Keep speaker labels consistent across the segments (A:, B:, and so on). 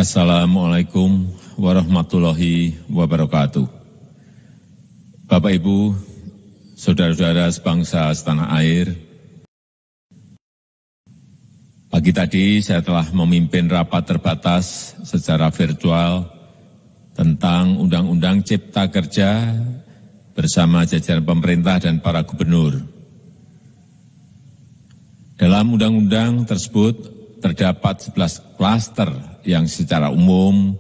A: Assalamualaikum warahmatullahi wabarakatuh. Bapak Ibu, saudara-saudara sebangsa setanah air, pagi tadi saya telah memimpin rapat terbatas secara virtual tentang Undang-Undang Cipta Kerja bersama jajaran pemerintah dan para gubernur. Dalam undang-undang tersebut terdapat 11 klaster yang secara umum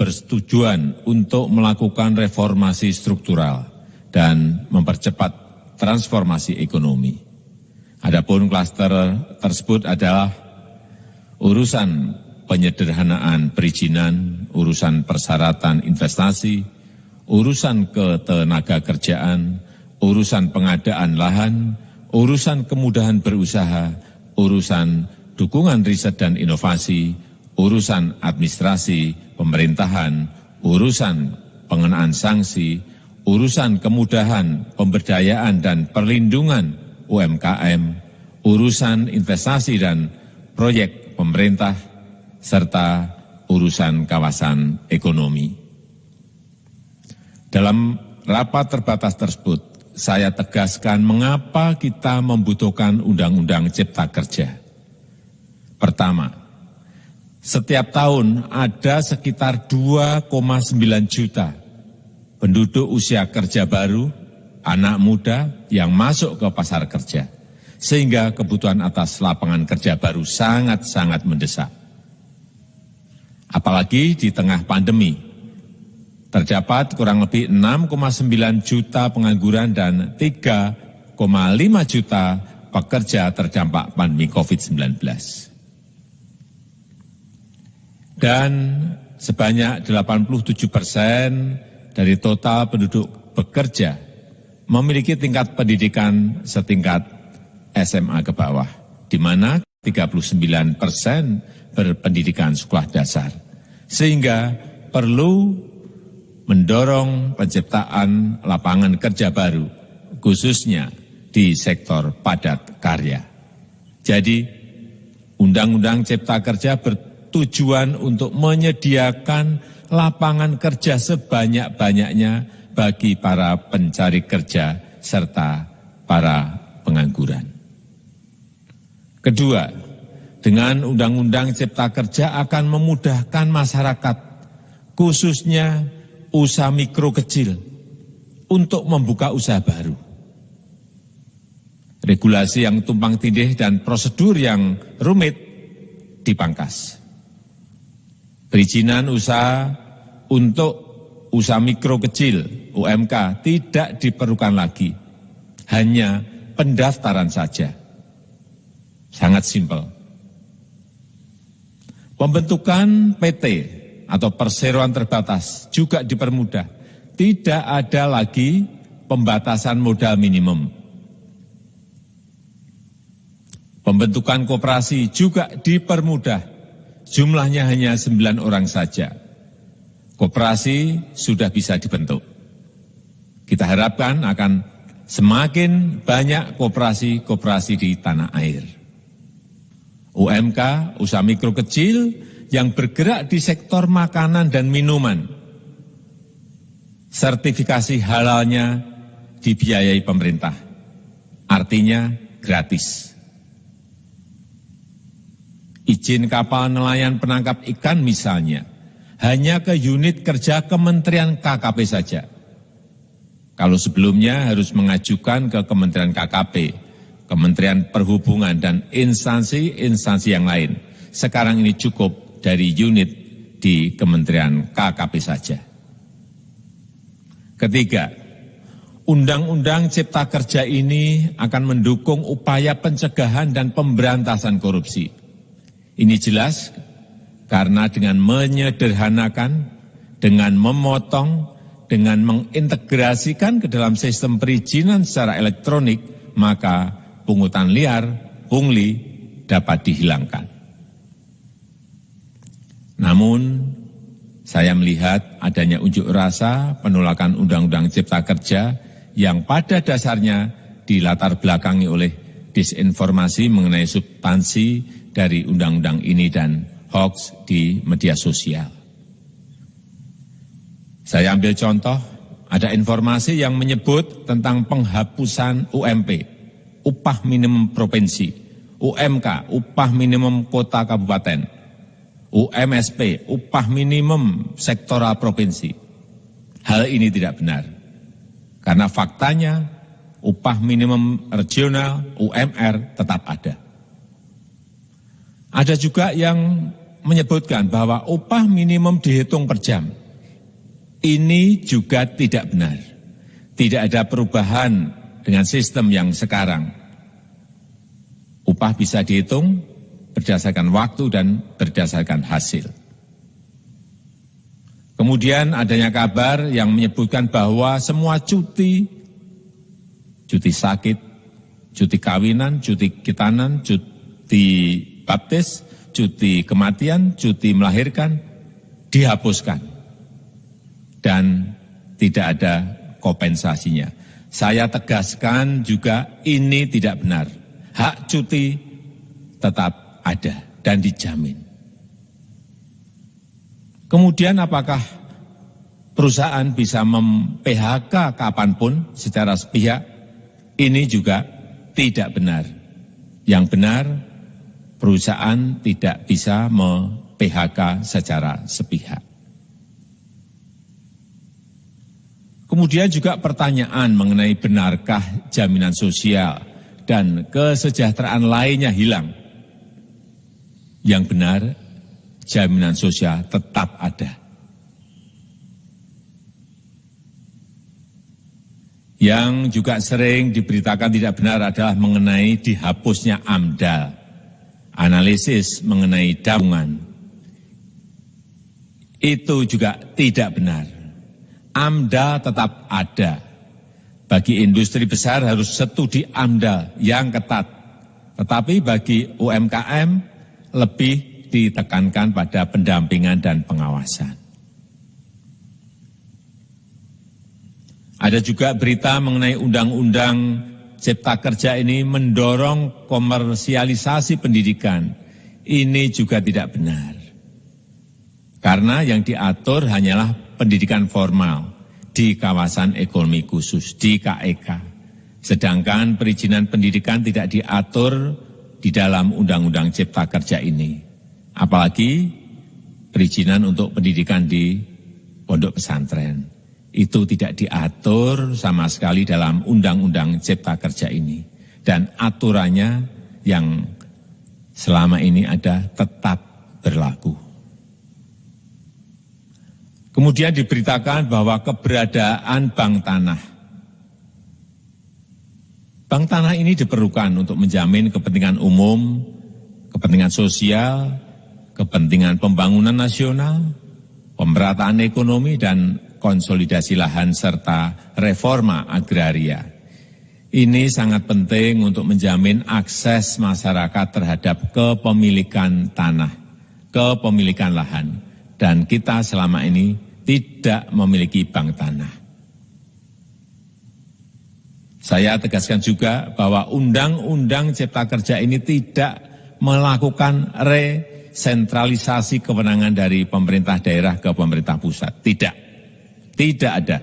A: bertujuan untuk melakukan reformasi struktural dan mempercepat transformasi ekonomi. Adapun klaster tersebut adalah urusan penyederhanaan perizinan, urusan persyaratan investasi, urusan ketenaga kerjaan, urusan pengadaan lahan, urusan kemudahan berusaha, urusan dukungan riset dan inovasi, urusan administrasi pemerintahan, urusan pengenaan sanksi, urusan kemudahan pemberdayaan dan perlindungan UMKM, urusan investasi dan proyek pemerintah, serta urusan kawasan ekonomi. Dalam rapat terbatas tersebut, saya tegaskan mengapa kita membutuhkan Undang-Undang Cipta Kerja. Pertama, setiap tahun ada sekitar 2,9 juta penduduk usia kerja baru, anak muda yang masuk ke pasar kerja, sehingga kebutuhan atas lapangan kerja baru sangat-sangat mendesak. Apalagi di tengah pandemi, terdapat kurang lebih 6,9 juta pengangguran dan 3,5 juta pekerja terdampak pandemi COVID-19. Dan sebanyak 87% dari total penduduk bekerja memiliki tingkat pendidikan setingkat SMA ke bawah, di mana 39% berpendidikan sekolah dasar. Sehingga perlu mendorong penciptaan lapangan kerja baru, khususnya di sektor padat karya. Jadi, Undang-Undang Cipta Kerja bertujuan untuk menyediakan lapangan kerja sebanyak-banyaknya bagi para pencari kerja serta para pengangguran. Kedua, dengan Undang-Undang Cipta Kerja akan memudahkan masyarakat, khususnya usaha mikro kecil, untuk membuka usaha baru. Regulasi yang tumpang tindih dan prosedur yang rumit dipangkas. Perizinan usaha untuk usaha mikro kecil UMK tidak diperlukan lagi, hanya pendaftaran saja. Sangat simpel. Pembentukan PT atau perseroan terbatas juga dipermudah. Tidak ada lagi pembatasan modal minimum. Pembentukan koperasi juga dipermudah. Jumlahnya hanya 9 orang saja. Koperasi sudah bisa dibentuk. Kita harapkan akan semakin banyak koperasi-koperasi di tanah air. UMK, usaha mikro kecil yang bergerak di sektor makanan dan minuman. Sertifikasi halalnya dibiayai pemerintah. Artinya gratis. Izin kapal nelayan penangkap ikan misalnya, hanya ke unit kerja Kementerian KKP saja. Kalau sebelumnya harus mengajukan ke Kementerian KKP, Kementerian Perhubungan, dan instansi-instansi yang lain. Sekarang ini cukup dari unit di Kementerian KKP saja. Ketiga, Undang-Undang Cipta Kerja ini akan mendukung upaya pencegahan dan pemberantasan korupsi. Ini jelas karena dengan menyederhanakan, dengan memotong, dengan mengintegrasikan ke dalam sistem perizinan secara elektronik, maka pungutan liar, pungli dapat dihilangkan. Namun, saya melihat adanya unjuk rasa penolakan Undang-Undang Cipta Kerja yang pada dasarnya dilatar belakangi oleh disinformasi mengenai substansi dari undang-undang ini dan hoax di media sosial. Saya ambil contoh, ada informasi yang menyebut tentang penghapusan UMP, upah minimum provinsi, UMK, upah minimum kota kabupaten, UMSP, upah minimum sektoral provinsi. Hal ini tidak benar, karena faktanya upah minimum regional, UMR, tetap ada. Ada juga yang menyebutkan bahwa upah minimum dihitung per jam. Ini juga tidak benar. Tidak ada perubahan dengan sistem yang sekarang. Upah bisa dihitung berdasarkan waktu dan berdasarkan hasil. Kemudian adanya kabar yang menyebutkan bahwa semua cuti sakit, cuti kawinan, cuti khitanan, cuti baptis, cuti kematian, cuti melahirkan, dihapuskan. Dan tidak ada kompensasinya. Saya tegaskan juga ini tidak benar. Hak cuti tetap ada dan dijamin. Kemudian apakah perusahaan bisa mem-PHK kapanpun secara sepihak? Ini juga tidak benar. Yang benar, perusahaan tidak bisa mem-PHK secara sepihak. Kemudian juga pertanyaan mengenai benarkah jaminan sosial dan kesejahteraan lainnya hilang. Yang benar, jaminan sosial tetap ada. Yang juga sering diberitakan tidak benar adalah mengenai dihapusnya AMDAL, analisis mengenai tabungan. Itu juga tidak benar. AMDAL tetap ada. Bagi industri besar harus studi AMDAL yang ketat. Tetapi bagi UMKM lebih ditekankan pada pendampingan dan pengawasan. Ada juga berita mengenai Undang-Undang Cipta Kerja ini mendorong komersialisasi pendidikan. Ini juga tidak benar. Karena yang diatur hanyalah pendidikan formal di kawasan ekonomi khusus, di KEK. Sedangkan perizinan pendidikan tidak diatur di dalam Undang-Undang Cipta Kerja ini. Apalagi perizinan untuk pendidikan di pondok pesantren. Itu tidak diatur sama sekali dalam Undang-Undang Cipta Kerja ini. Dan aturannya yang selama ini ada tetap berlaku. Kemudian diberitakan bahwa keberadaan bank tanah. Bank tanah ini diperlukan untuk menjamin kepentingan umum, kepentingan sosial, kepentingan pembangunan nasional, pemerataan ekonomi, dan konsolidasi lahan serta reforma agraria. Ini sangat penting untuk menjamin akses masyarakat terhadap kepemilikan tanah, kepemilikan lahan. Dan kita selama ini tidak memiliki bank tanah. Saya tegaskan juga bahwa Undang-Undang Cipta Kerja ini tidak melakukan resentralisasi kewenangan dari pemerintah daerah ke pemerintah pusat. Tidak ada.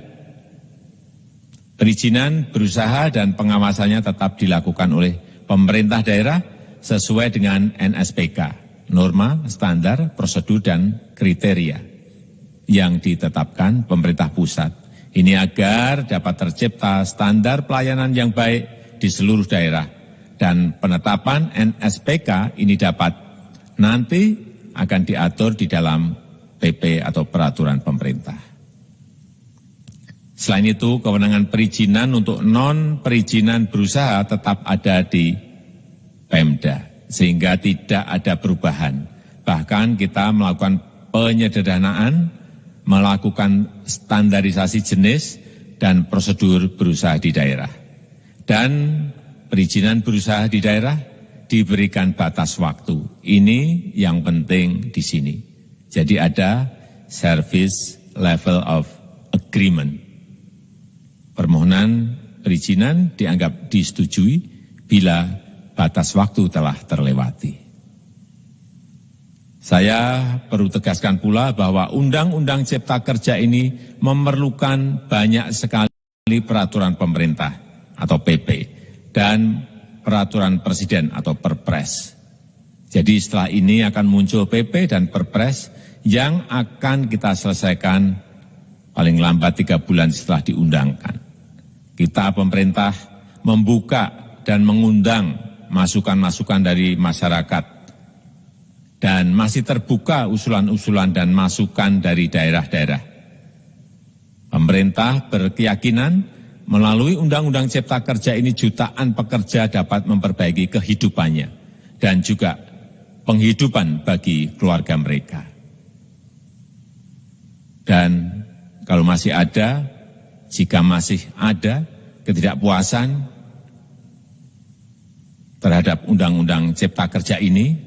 A: Perizinan berusaha dan pengawasannya tetap dilakukan oleh pemerintah daerah sesuai dengan NSPK, norma, standar, prosedur, dan kriteria yang ditetapkan pemerintah pusat. Ini agar dapat tercipta standar pelayanan yang baik di seluruh daerah. Dan penetapan NSPK ini dapat nanti akan diatur di dalam PP atau peraturan pemerintah. Selain itu, kewenangan perizinan untuk non-perizinan berusaha tetap ada di Pemda, sehingga tidak ada perubahan. Bahkan kita melakukan penyederhanaan, melakukan standarisasi jenis dan prosedur berusaha di daerah. Dan perizinan berusaha di daerah diberikan batas waktu. Ini yang penting di sini. Jadi ada service level of agreement. Permohonan perizinan dianggap disetujui bila batas waktu telah terlewati. Saya perlu tegaskan pula bahwa Undang-Undang Cipta Kerja ini memerlukan banyak sekali peraturan pemerintah atau PP dan peraturan presiden atau Perpres. Jadi setelah ini akan muncul PP dan Perpres yang akan kita selesaikan paling lambat 3 bulan setelah diundangkan. Kita pemerintah membuka dan mengundang masukan-masukan dari masyarakat dan masih terbuka usulan-usulan dan masukan dari daerah-daerah. Pemerintah berkeyakinan melalui Undang-Undang Cipta Kerja ini jutaan pekerja dapat memperbaiki kehidupannya dan juga penghidupan bagi keluarga mereka. Dan kalau masih ada, jika masih ada ketidakpuasan terhadap Undang-Undang Cipta Kerja ini,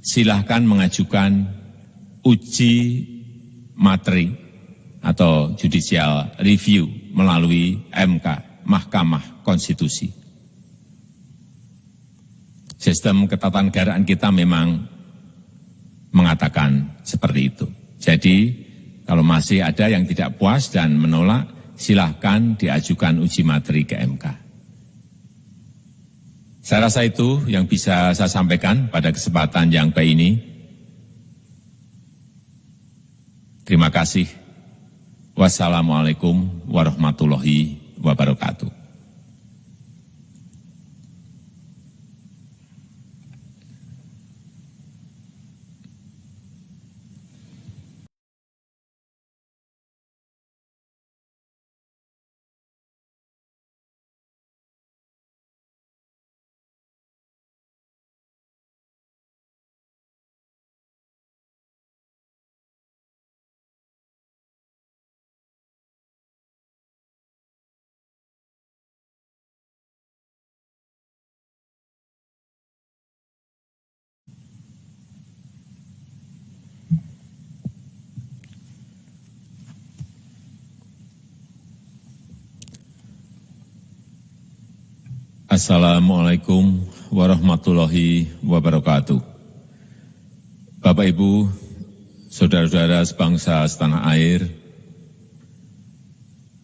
A: silahkan mengajukan uji materi atau judicial review melalui MK, Mahkamah Konstitusi. Sistem ketatanegaraan kita memang mengatakan seperti itu. Jadi, kalau masih ada yang tidak puas dan menolak, silahkan diajukan uji materi ke MK. Saya rasa itu yang bisa saya sampaikan pada kesempatan yang baik ini. Terima kasih. Wassalamualaikum warahmatullahi wabarakatuh. Assalamualaikum warahmatullahi wabarakatuh. Bapak, Ibu, saudara-saudara sebangsa setanah air,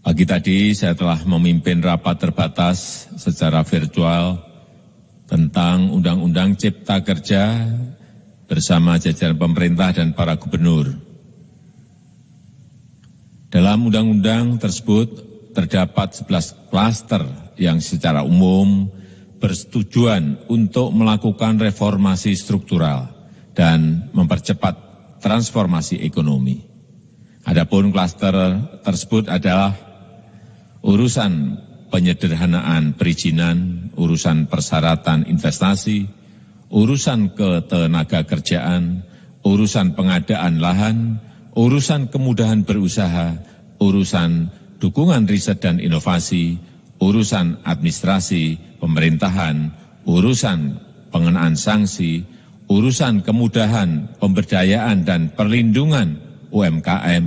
A: pagi tadi saya telah memimpin rapat terbatas secara virtual tentang Undang-Undang Cipta Kerja bersama jajaran pemerintah dan para gubernur. Dalam undang-undang tersebut terdapat 11 klaster yang secara umum bersetujuan untuk melakukan reformasi struktural dan mempercepat transformasi ekonomi. Adapun klaster tersebut adalah urusan penyederhanaan perizinan, urusan persyaratan investasi, urusan ketenagakerjaan, urusan pengadaan lahan, urusan kemudahan berusaha, urusan dukungan riset dan inovasi, urusan administrasi pemerintahan, urusan pengenaan sanksi, urusan kemudahan pemberdayaan dan perlindungan UMKM,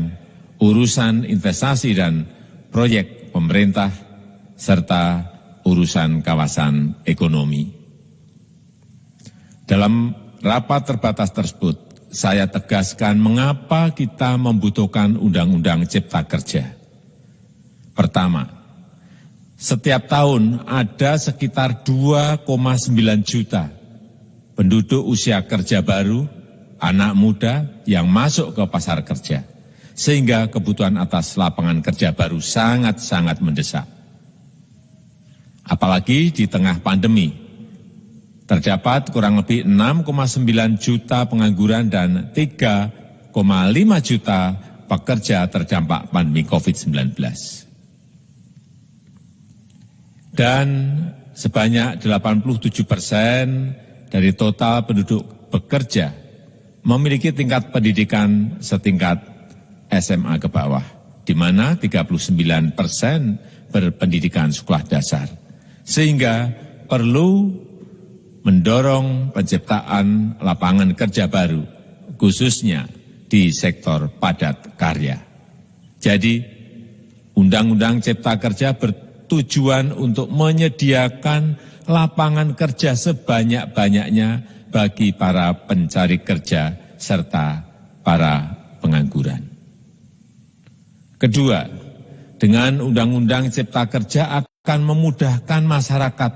A: urusan investasi dan proyek pemerintah, serta urusan kawasan ekonomi. Dalam rapat terbatas tersebut, saya tegaskan mengapa kita membutuhkan Undang-Undang Cipta Kerja. Pertama, setiap tahun ada sekitar 2,9 juta penduduk usia kerja baru, anak muda yang masuk ke pasar kerja. Sehingga kebutuhan atas lapangan kerja baru sangat-sangat mendesak. Apalagi di tengah pandemi, terdapat kurang lebih 6,9 juta pengangguran dan 3,5 juta pekerja terdampak pandemi COVID-19. Dan sebanyak 87% dari total penduduk bekerja memiliki tingkat pendidikan setingkat SMA ke bawah, di mana 39% berpendidikan sekolah dasar. Sehingga perlu mendorong penciptaan lapangan kerja baru, khususnya di sektor padat karya. Jadi, Undang-Undang Cipta Kerja tujuan untuk menyediakan lapangan kerja sebanyak-banyaknya bagi para pencari kerja serta para pengangguran. Kedua, dengan Undang-Undang Cipta Kerja akan memudahkan masyarakat,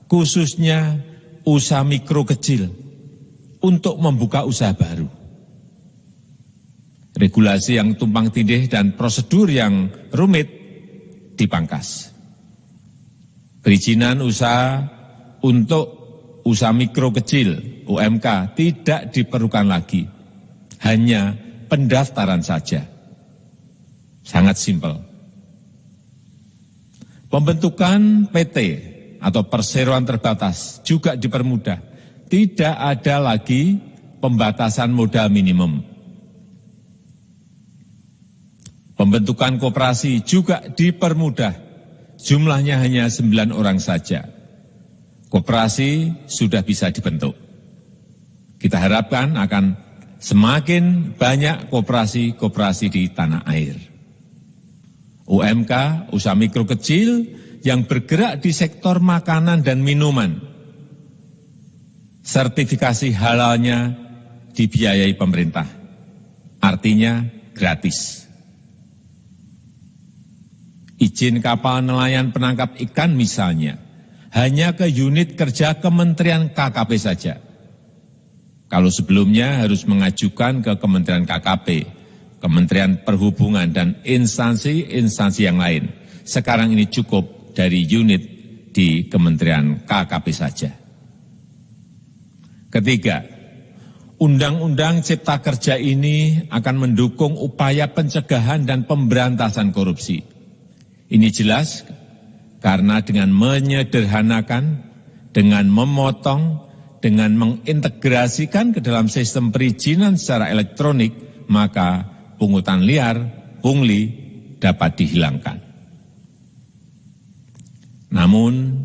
A: khususnya usaha mikro kecil, untuk membuka usaha baru. Regulasi yang tumpang tindih dan prosedur yang rumit dipangkas. Perizinan usaha untuk usaha mikro kecil, UMK, tidak diperlukan lagi. Hanya pendaftaran saja. Sangat simpel. Pembentukan PT atau perseroan terbatas juga dipermudah. Tidak ada lagi pembatasan modal minimum. Pembentukan koperasi juga dipermudah. Jumlahnya hanya 9 orang saja. Koperasi sudah bisa dibentuk. Kita harapkan akan semakin banyak koperasi-koperasi di tanah air. UMK, usaha mikro kecil yang bergerak di sektor makanan dan minuman. Sertifikasi halalnya dibiayai pemerintah. Artinya gratis. Izin kapal nelayan penangkap ikan misalnya, hanya ke unit kerja Kementerian KKP saja. Kalau sebelumnya harus mengajukan ke Kementerian KKP, Kementerian Perhubungan, dan instansi-instansi yang lain. Sekarang ini cukup dari unit di Kementerian KKP saja. Ketiga, Undang-Undang Cipta Kerja ini akan mendukung upaya pencegahan dan pemberantasan korupsi. Ini jelas karena dengan menyederhanakan, dengan memotong, dengan mengintegrasikan ke dalam sistem perizinan secara elektronik, maka pungutan liar, pungli dapat dihilangkan. Namun,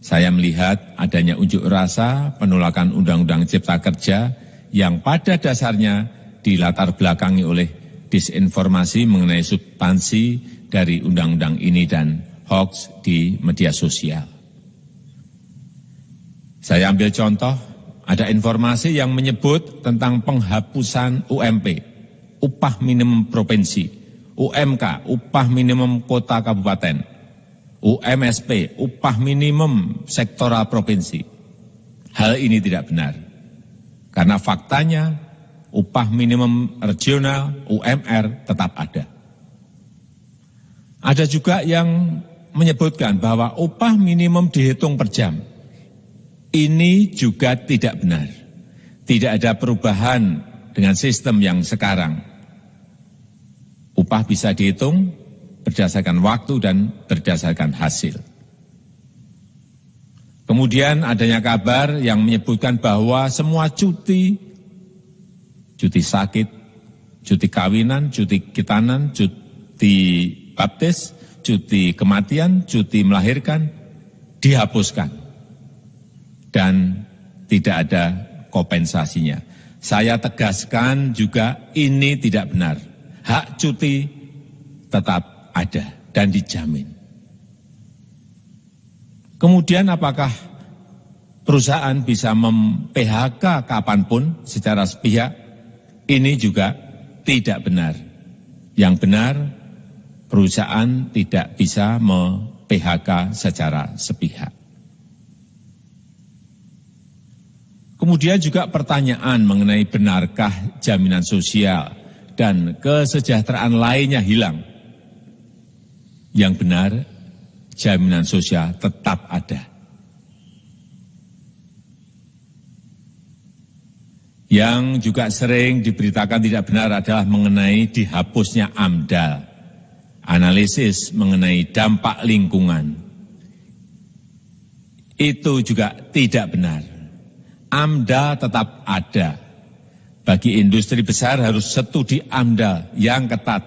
A: saya melihat adanya unjuk rasa penolakan Undang-Undang Cipta Kerja yang pada dasarnya dilatar belakangi oleh disinformasi mengenai substansi dari undang-undang ini dan hoax di media sosial. Saya ambil contoh, ada informasi yang menyebut tentang penghapusan UMP, upah minimum provinsi, UMK, upah minimum kota kabupaten, UMSP, upah minimum sektoral provinsi. Hal ini tidak benar, karena faktanya upah minimum regional, UMR, tetap ada. Ada juga yang menyebutkan bahwa upah minimum dihitung per jam. Ini juga tidak benar. Tidak ada perubahan dengan sistem yang sekarang. Upah bisa dihitung berdasarkan waktu dan berdasarkan hasil. Kemudian adanya kabar yang menyebutkan bahwa semua cuti sakit, cuti kawinan, cuti khitanan, cuti baptis, cuti kematian, cuti melahirkan, dihapuskan. Dan tidak ada kompensasinya. Saya tegaskan juga ini tidak benar. Hak cuti tetap ada dan dijamin. Kemudian apakah perusahaan bisa mem-PHK kapanpun secara sepihak? Ini juga tidak benar. Yang benar, perusahaan tidak bisa mem-PHK secara sepihak. Kemudian juga pertanyaan mengenai benarkah jaminan sosial dan kesejahteraan lainnya hilang. Yang benar, jaminan sosial tetap ada. Yang juga sering diberitakan tidak benar adalah mengenai dihapusnya AMDAL, analisis mengenai dampak lingkungan. Itu juga tidak benar. AMDAL tetap ada. Bagi industri besar harus studi AMDAL yang ketat.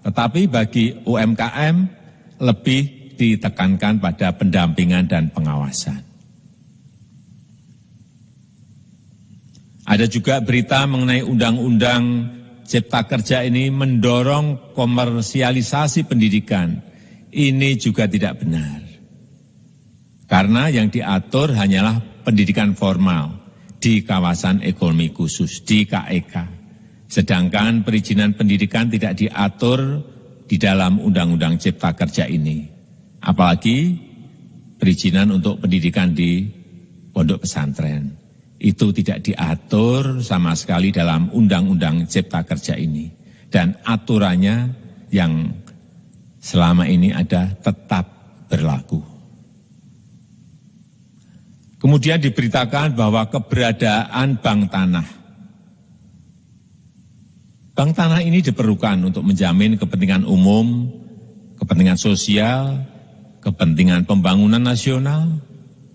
A: Tetapi bagi UMKM lebih ditekankan pada pendampingan dan pengawasan. Ada juga berita mengenai Undang-Undang Cipta Kerja ini mendorong komersialisasi pendidikan. Ini juga tidak benar. Karena yang diatur hanyalah pendidikan formal, di kawasan ekonomi khusus, di KEK. Sedangkan perizinan pendidikan tidak diatur di dalam Undang-Undang Cipta Kerja ini. Apalagi perizinan untuk pendidikan di pondok pesantren. Itu tidak diatur sama sekali dalam Undang-Undang Cipta Kerja ini. Dan aturannya yang selama ini ada tetap berlaku. Kemudian diberitakan bahwa keberadaan bank tanah. Bank tanah ini diperlukan untuk menjamin kepentingan umum, kepentingan sosial, kepentingan pembangunan nasional,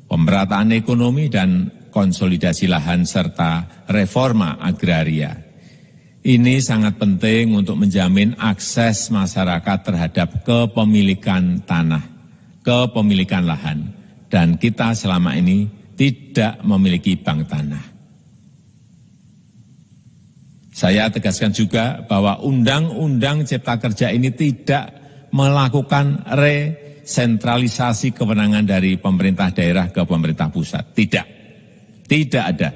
A: pemerataan ekonomi dan konsolidasi lahan serta reforma agraria. Ini sangat penting untuk menjamin akses masyarakat terhadap kepemilikan tanah, kepemilikan lahan. Dan kita selama ini tidak memiliki bank tanah. Saya tegaskan juga bahwa Undang-Undang Cipta Kerja ini tidak melakukan resentralisasi kewenangan dari pemerintah daerah ke pemerintah pusat. Tidak ada.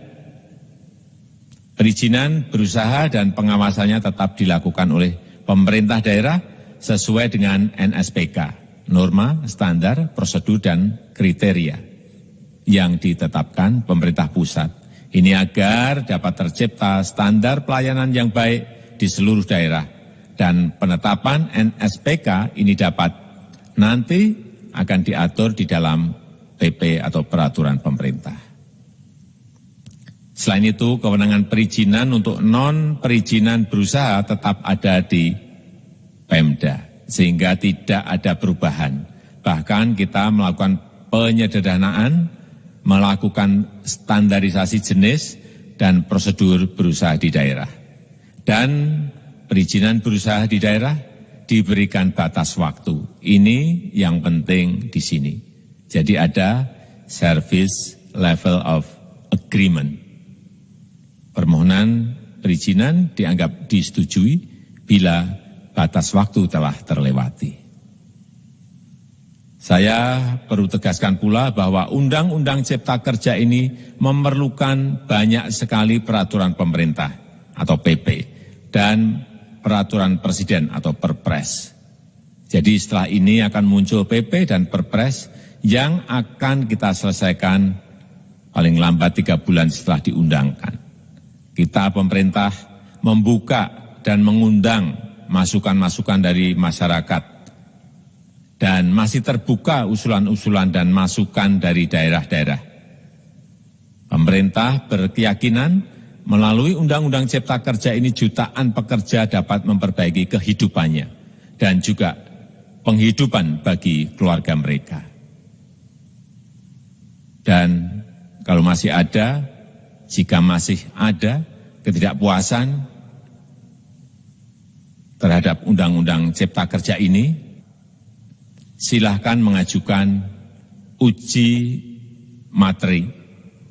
A: Perizinan berusaha dan pengawasannya tetap dilakukan oleh pemerintah daerah sesuai dengan NSPK, norma, standar, prosedur, dan kriteria yang ditetapkan pemerintah pusat. Ini agar dapat tercipta standar pelayanan yang baik di seluruh daerah. Dan penetapan NSPK ini dapat nanti akan diatur di dalam PP atau peraturan pemerintah. Selain itu, kewenangan perizinan untuk non-perizinan berusaha tetap ada di Pemda, sehingga tidak ada perubahan. Bahkan kita melakukan penyederhanaan, melakukan standarisasi jenis dan prosedur berusaha di daerah. Dan perizinan berusaha di daerah diberikan batas waktu. Ini yang penting di sini. Jadi ada service level of agreement. Permohonan perizinan dianggap disetujui bila batas waktu telah terlewati. Saya perlu tegaskan pula bahwa Undang-Undang Cipta Kerja ini memerlukan banyak sekali peraturan pemerintah atau PP dan peraturan presiden atau Perpres. Jadi setelah ini akan muncul PP dan Perpres yang akan kita selesaikan paling lambat 3 bulan setelah diundangkan. Kita pemerintah membuka dan mengundang masukan-masukan dari masyarakat. Dan masih terbuka usulan-usulan dan masukan dari daerah-daerah. Pemerintah berkeyakinan melalui Undang-Undang Cipta Kerja ini jutaan pekerja dapat memperbaiki kehidupannya dan juga penghidupan bagi keluarga mereka. Dan kalau masih ada, jika masih ada ketidakpuasan terhadap Undang-Undang Cipta Kerja ini, silahkan mengajukan uji materi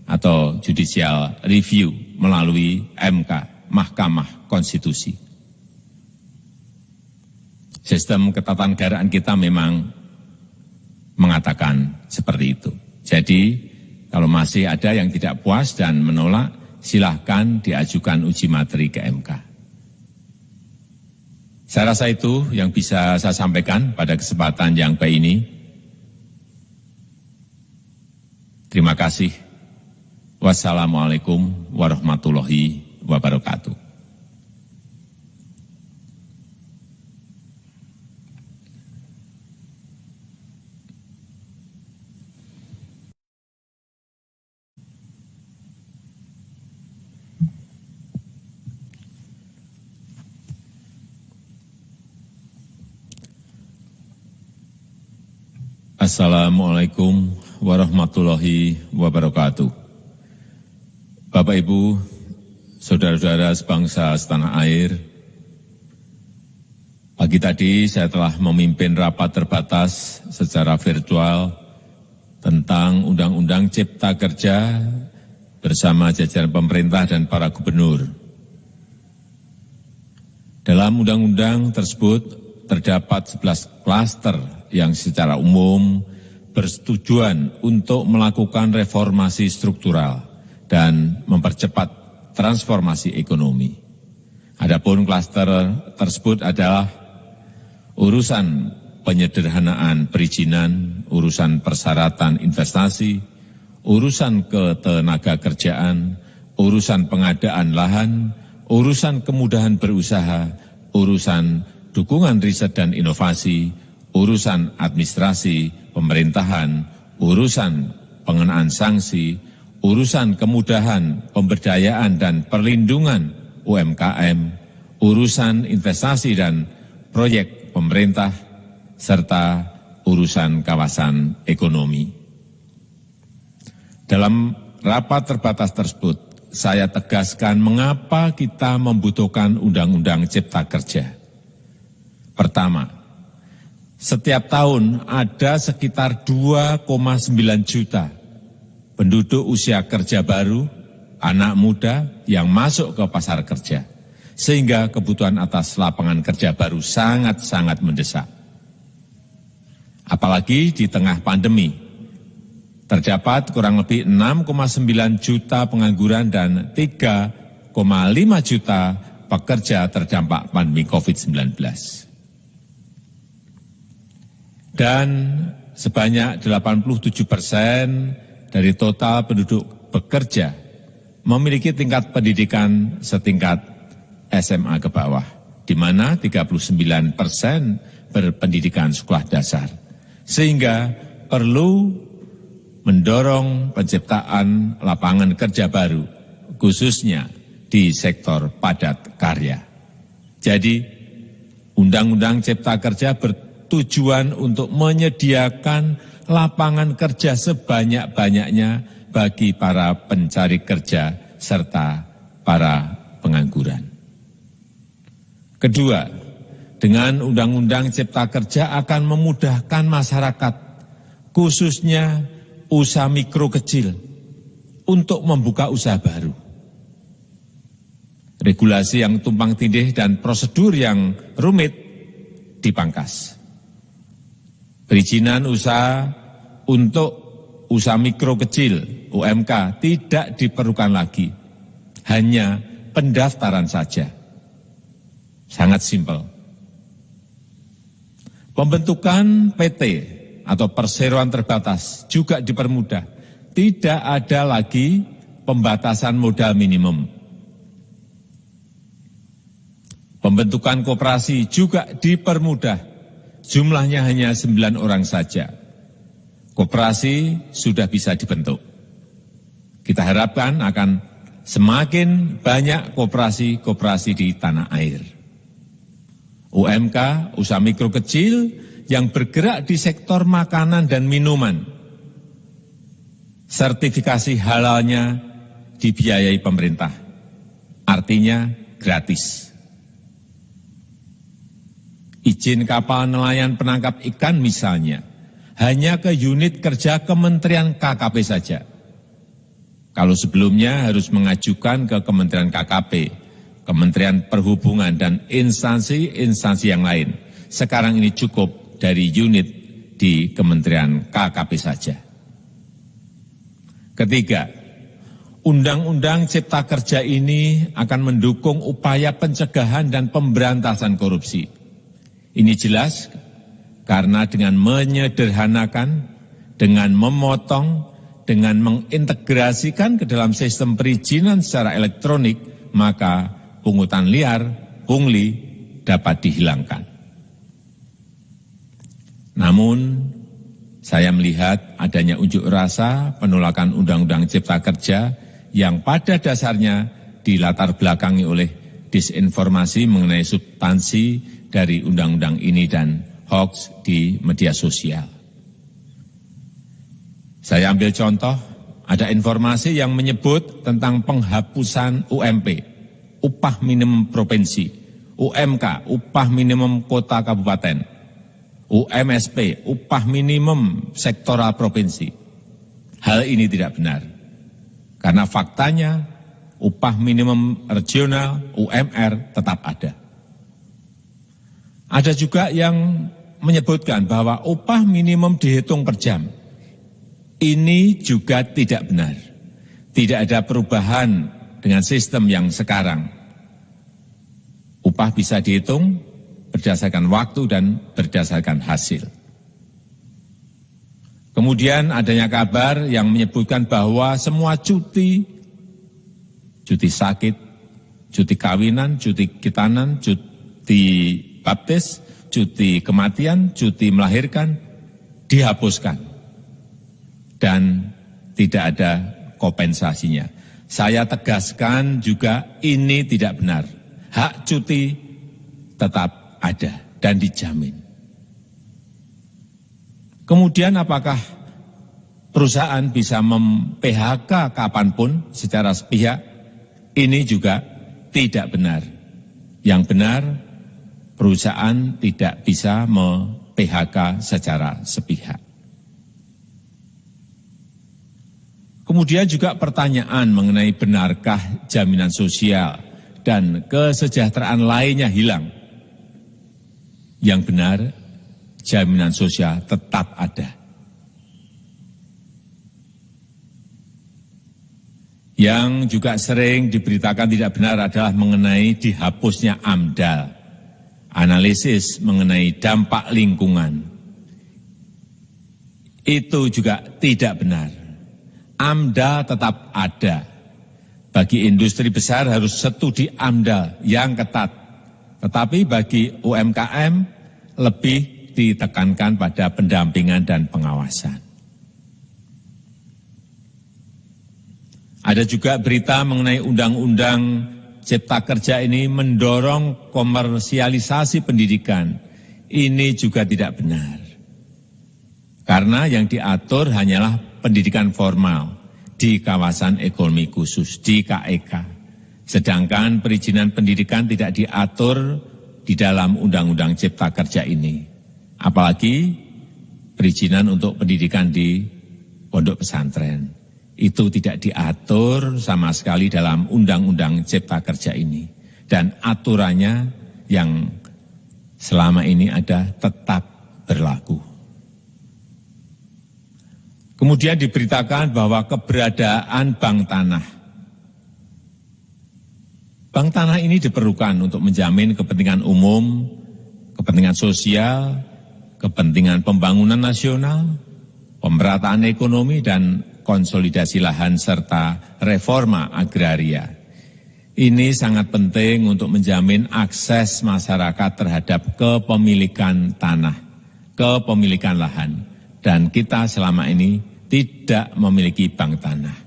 A: atau judicial review melalui MK, Mahkamah Konstitusi. Sistem ketatanegaraan kita memang mengatakan seperti itu. Jadi, kalau masih ada yang tidak puas dan menolak, silahkan diajukan uji materi ke MK. Saya rasa itu yang bisa saya sampaikan pada kesempatan yang baik ini. Terima kasih. Wassalamualaikum warahmatullahi wabarakatuh. Assalamualaikum warahmatullahi wabarakatuh. Bapak, Ibu, saudara-saudara sebangsa setanah air, pagi tadi saya telah memimpin rapat terbatas secara virtual tentang Undang-Undang Cipta Kerja bersama jajaran pemerintah dan para gubernur. Dalam undang-undang tersebut terdapat 11 klaster yang secara umum bersetujuan untuk melakukan reformasi struktural dan mempercepat transformasi ekonomi. Adapun klaster tersebut adalah urusan penyederhanaan perizinan, urusan persyaratan investasi, urusan ketenaga kerjaan, urusan pengadaan lahan, urusan kemudahan berusaha, urusan dukungan riset dan inovasi, urusan administrasi pemerintahan, urusan pengenaan sanksi, urusan kemudahan pemberdayaan dan perlindungan UMKM, urusan investasi dan proyek pemerintah, serta urusan kawasan ekonomi. Dalam rapat terbatas tersebut, saya tegaskan mengapa kita membutuhkan Undang-Undang Cipta Kerja. Pertama, setiap tahun ada sekitar 2,9 juta penduduk usia kerja baru, anak muda yang masuk ke pasar kerja, sehingga kebutuhan atas lapangan kerja baru sangat-sangat mendesak. Apalagi di tengah pandemi, terdapat kurang lebih 6,9 juta pengangguran dan 3,5 juta pekerja terdampak pandemi COVID-19. Dan sebanyak 87% dari total penduduk bekerja memiliki tingkat pendidikan setingkat SMA ke bawah, di mana 39% berpendidikan sekolah dasar. Sehingga perlu mendorong penciptaan lapangan kerja baru, khususnya di sektor padat karya. Jadi, Undang-Undang Cipta Kerja bertujuan untuk menyediakan lapangan kerja sebanyak-banyaknya bagi para pencari kerja serta para pengangguran. Kedua, dengan Undang-Undang Cipta Kerja akan memudahkan masyarakat, khususnya usaha mikro kecil, untuk membuka usaha baru. Regulasi yang tumpang tindih dan prosedur yang rumit dipangkas. Perizinan usaha untuk usaha mikro kecil, UMK, tidak diperlukan lagi. Hanya pendaftaran saja. Sangat simpel. Pembentukan PT atau perseroan terbatas juga dipermudah. Tidak ada lagi pembatasan modal minimum. Pembentukan koperasi juga dipermudah. Jumlahnya hanya 9 orang saja. Koperasi sudah bisa dibentuk. Kita harapkan akan semakin banyak koperasi-koperasi di tanah air. UMK, usaha mikro kecil yang bergerak di sektor makanan dan minuman. Sertifikasi halalnya dibiayai pemerintah. Artinya gratis. Izin kapal nelayan penangkap ikan misalnya, hanya ke unit kerja Kementerian KKP saja. Kalau sebelumnya harus mengajukan ke Kementerian KKP, Kementerian Perhubungan, dan instansi-instansi yang lain. Sekarang ini cukup dari unit di Kementerian KKP saja. Ketiga, Undang-Undang Cipta Kerja ini akan mendukung upaya pencegahan dan pemberantasan korupsi. Ini jelas karena dengan menyederhanakan, dengan memotong, dengan mengintegrasikan ke dalam sistem perizinan secara elektronik, maka pungutan liar, pungli dapat dihilangkan. Namun, saya melihat adanya unjuk rasa penolakan Undang-Undang Cipta Kerja yang pada dasarnya dilatar belakangi oleh disinformasi mengenai substansi dari undang-undang ini dan hoax di media sosial. Saya ambil contoh, ada informasi yang menyebut tentang penghapusan UMP, upah minimum provinsi, UMK, upah minimum kota kabupaten, UMSP, upah minimum sektoral provinsi. Hal ini tidak benar, karena faktanya upah minimum regional, UMR, tetap ada. Ada juga yang menyebutkan bahwa upah minimum dihitung per jam. Ini juga tidak benar. Tidak ada perubahan dengan sistem yang sekarang. Upah bisa dihitung berdasarkan waktu dan berdasarkan hasil. Kemudian adanya kabar yang menyebutkan bahwa semua cuti sakit, cuti kawinan, cuti khitanan, cuti baptis, cuti kematian, cuti melahirkan, dihapuskan. Dan tidak ada kompensasinya. Saya tegaskan juga ini tidak benar. Hak cuti tetap ada dan dijamin. Kemudian apakah perusahaan bisa mem-PHK kapanpun secara sepihak? Ini juga tidak benar. Yang benar, perusahaan tidak bisa mem-PHK secara sepihak. Kemudian juga pertanyaan mengenai benarkah jaminan sosial dan kesejahteraan lainnya hilang. Yang benar, jaminan sosial tetap ada. Yang juga sering diberitakan tidak benar adalah mengenai dihapusnya AMDAL, analisis mengenai dampak lingkungan. Itu juga tidak benar. AMDAL tetap ada. Bagi industri besar harus studi AMDAL yang ketat. Tetapi bagi UMKM lebih ditekankan pada pendampingan dan pengawasan. Ada juga berita mengenai Undang-Undang Cipta Kerja ini mendorong komersialisasi pendidikan. Ini juga tidak benar. Karena yang diatur hanyalah pendidikan formal di kawasan ekonomi khusus, di KEK. Sedangkan perizinan pendidikan tidak diatur di dalam Undang-Undang Cipta Kerja ini. Apalagi perizinan untuk pendidikan di pondok pesantren. Itu tidak diatur sama sekali dalam Undang-Undang Cipta Kerja ini. Dan aturannya yang selama ini ada tetap berlaku. Kemudian diberitakan bahwa keberadaan bank tanah. Bank tanah ini diperlukan untuk menjamin kepentingan umum, kepentingan sosial, kepentingan pembangunan nasional, pemerataan ekonomi dan konsolidasi lahan serta reforma agraria. Ini sangat penting untuk menjamin akses masyarakat terhadap kepemilikan tanah, kepemilikan lahan. Dan kita selama ini tidak memiliki bank tanah.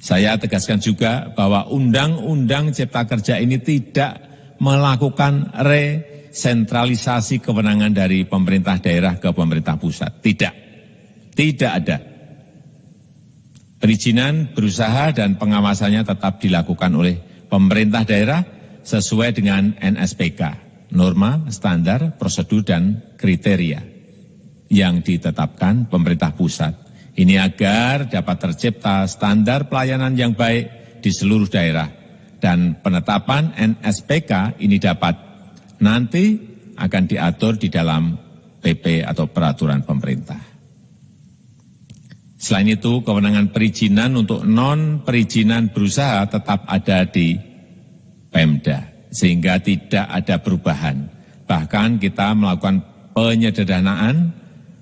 A: Saya tegaskan juga bahwa Undang-Undang Cipta Kerja ini tidak melakukan resentralisasi kewenangan dari pemerintah daerah ke pemerintah pusat. Tidak ada. Perizinan berusaha dan pengawasannya tetap dilakukan oleh pemerintah daerah sesuai dengan NSPK. Norma, standar, prosedur, dan kriteria yang ditetapkan pemerintah pusat. Ini agar dapat tercipta standar pelayanan yang baik di seluruh daerah. Dan penetapan NSPK ini dapat nanti akan diatur di dalam PP atau peraturan pemerintah. Selain itu, kewenangan perizinan untuk non-perizinan berusaha tetap ada di Pemda. Sehingga tidak ada perubahan. Bahkan kita melakukan penyederhanaan,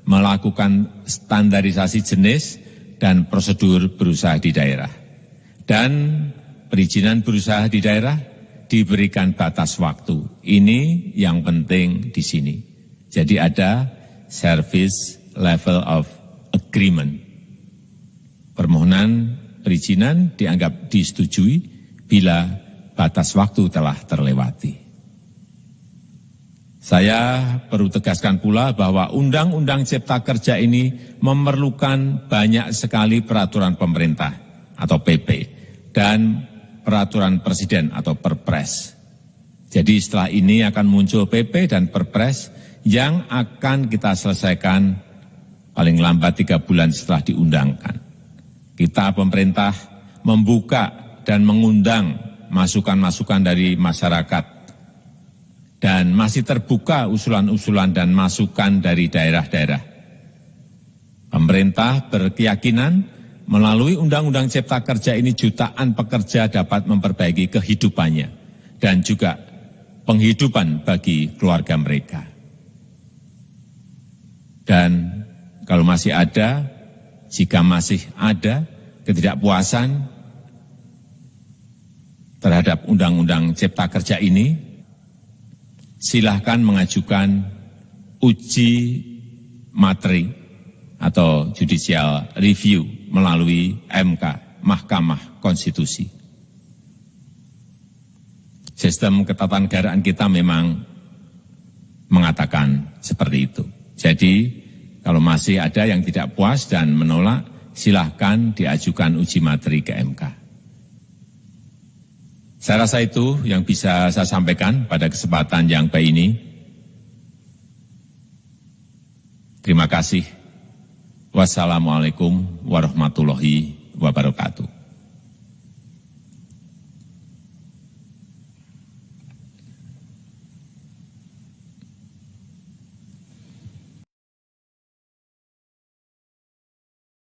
A: melakukan standarisasi jenis dan prosedur berusaha di daerah. Dan perizinan berusaha di daerah diberikan batas waktu. Ini yang penting di sini. Jadi ada service level of agreement. Permohonan perizinan dianggap disetujui bila batas waktu telah terlewati. Saya perlu tegaskan pula bahwa Undang-Undang Cipta Kerja ini memerlukan banyak sekali peraturan pemerintah atau PP dan peraturan presiden atau Perpres. Jadi setelah ini akan muncul PP dan Perpres yang akan kita selesaikan paling lambat 3 bulan setelah diundangkan. Kita pemerintah membuka dan mengundang masukan-masukan dari masyarakat dan masih terbuka usulan-usulan dan masukan dari daerah-daerah. Pemerintah berkeyakinan melalui Undang-Undang Cipta Kerja ini jutaan pekerja dapat memperbaiki kehidupannya dan juga penghidupan bagi keluarga mereka. Dan kalau masih ada, jika masih ada ketidakpuasan terhadap Undang-Undang Cipta Kerja ini, silahkan mengajukan uji materi atau judicial review melalui MK, Mahkamah Konstitusi. Sistem ketatanegaraan kita memang mengatakan seperti itu. Jadi, kalau masih ada yang tidak puas dan menolak, silahkan diajukan uji materi ke MK. Saya rasa itu yang bisa saya sampaikan pada kesempatan yang baik ini. Terima kasih. Wassalamualaikum warahmatullahi wabarakatuh.